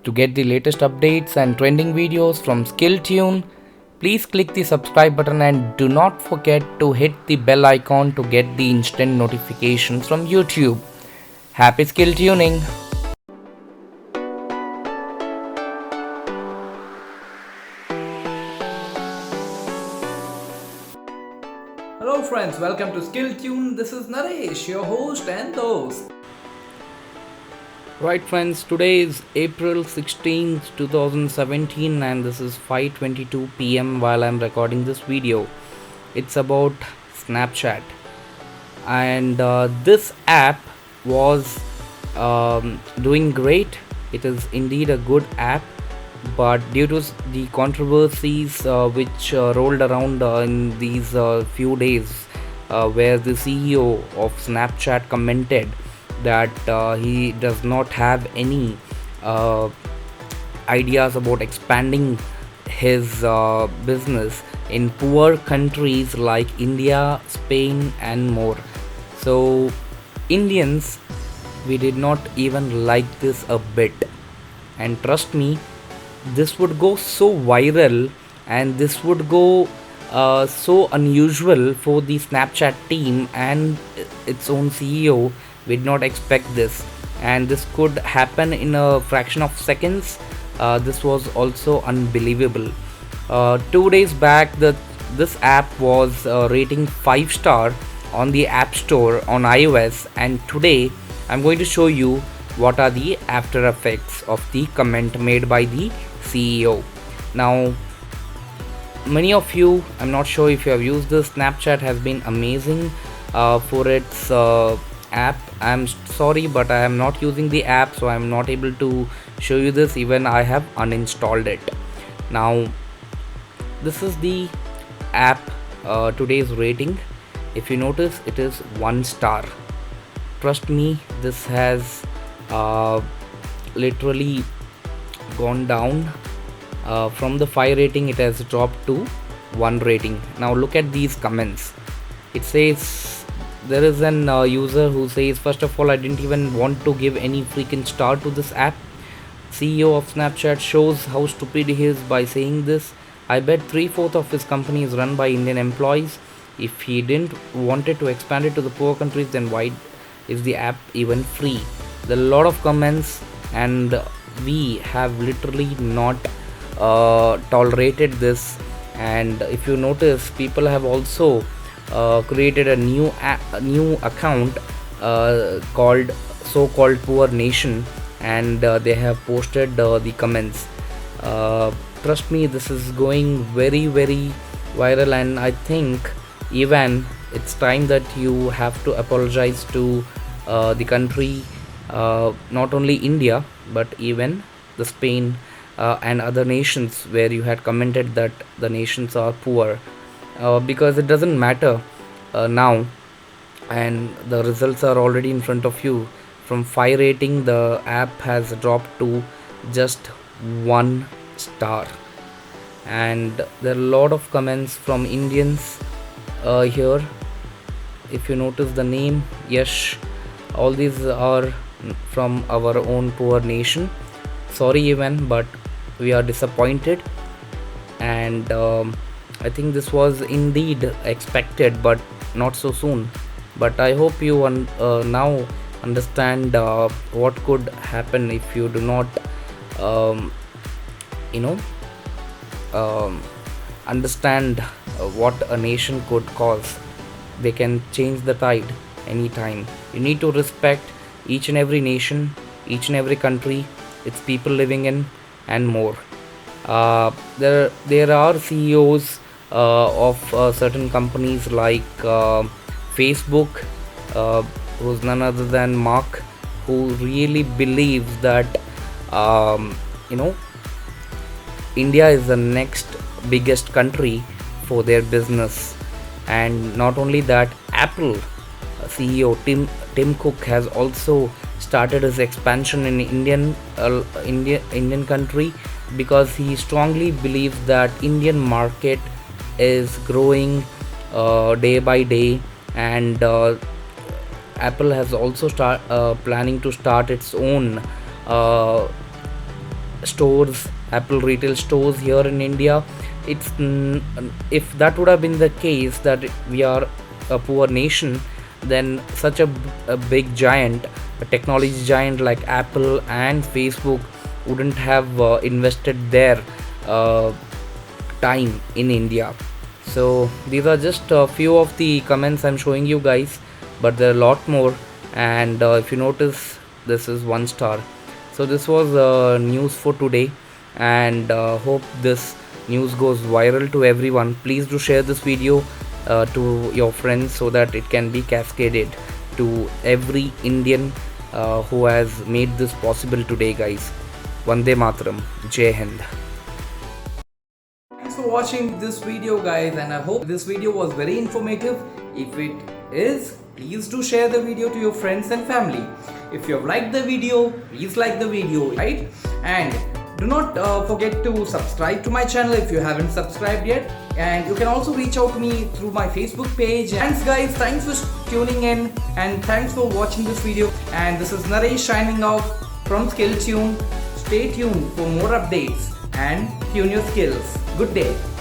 To get the latest updates and trending videos from SkillTune, please click the subscribe button and do not forget to hit the bell icon to get the instant notifications from YouTube. Happy skill tuning! Hello friends, welcome to SkillTune. This is Naresh, your host and host. Right friends, today is April 16th, 2017 and this is 5:22 p.m. while I'm recording this video. It's about Snapchat, and this app was doing great. It is indeed a good app, but due to the controversies which rolled around in these few days, where the CEO of Snapchat commented that he does not have any uh, ideas about expanding his business in poor countries like India, Spain, and more. So, Indians, we did not even like this a bit. And trust me, this would go so viral and this would go so unusual for the Snapchat team and its own CEO. We did not expect this, and this could happen in a fraction of seconds. This was also unbelievable. 2 days back, this app was rating 5 star on the App Store on iOS, and today I'm going to show you what are the after effects of the comment made by the CEO. Now, many of you, I'm not sure if you have used this. Snapchat has been amazing for its app. I'm sorry, but I am not using the app, so I'm not able to show you this. Even I have uninstalled it. Now, this is the app today's rating. If you notice, it is 1 star. Trust me, this has literally gone down from the 5 rating. It has dropped to 1 rating. Now look at these comments. It says there is an user who says, first of all, I didn't even want to give any freaking star to this app. CEO of Snapchat shows how stupid he is by saying this. I bet 3/4 of his company is run by Indian employees. If he didn't wanted to expand it to the poor countries, then why is the app even free? There are a lot of comments, and we have literally not tolerated this. And if you notice, people have also created a new account called so-called Poor Nation, and they have posted the comments. Trust me, this is going very very viral, and I think even it's time that you have to apologize to the country, not only India but even the Spain and other nations where you had commented that the nations are poor, because it doesn't matter now, and the results are already in front of you. From 5 rating, the app has dropped to just 1 star, and there are a lot of comments from Indians here. If you notice the name, Yash, all these are from our own Poor Nation. Sorry even, but we are disappointed, and I think this was indeed expected, but not so soon. But I hope you now understand what could happen if you do not um, you know understand what a nation could cause. They can change the tide anytime. You need to respect each and every nation, each and every country, its people living in, and more. There are CEOs of certain companies like Facebook, who's none other than Mark, who really believes that um, you know India is the next biggest country for their business. And not only that, Apple CEO Tim Cook has also started his expansion in Indian country, because he strongly believes that Indian market is growing day by day, and Apple has also planning to start its own uh, stores, Apple retail stores here in India. If that would have been the case, that we are a poor nation, then such a big giant, a technology giant like Apple and Facebook wouldn't have invested their uh, time in India. So these are just a few of the comments I'm showing you guys, but there are a lot more. And if you notice, this is 1 star. So this was news for today, and hope this news goes viral to everyone. Please do share this video to your friends so that it can be cascaded to every Indian who has made this possible today, guys. Vande Mataram. Jai Hind. Thanks for watching this video, guys, and I hope this video was very informative. If it is, please do share the video to your friends and family. If you have liked the video, please like the video, right? And do not forget to subscribe to my channel if you haven't subscribed yet. And you can also reach out to me through my Facebook page. Thanks, guys. Thanks for tuning in, and thanks for watching this video. And this is Naresh signing off from SkillTune. Stay tuned for more updates and tune your skills. Good day.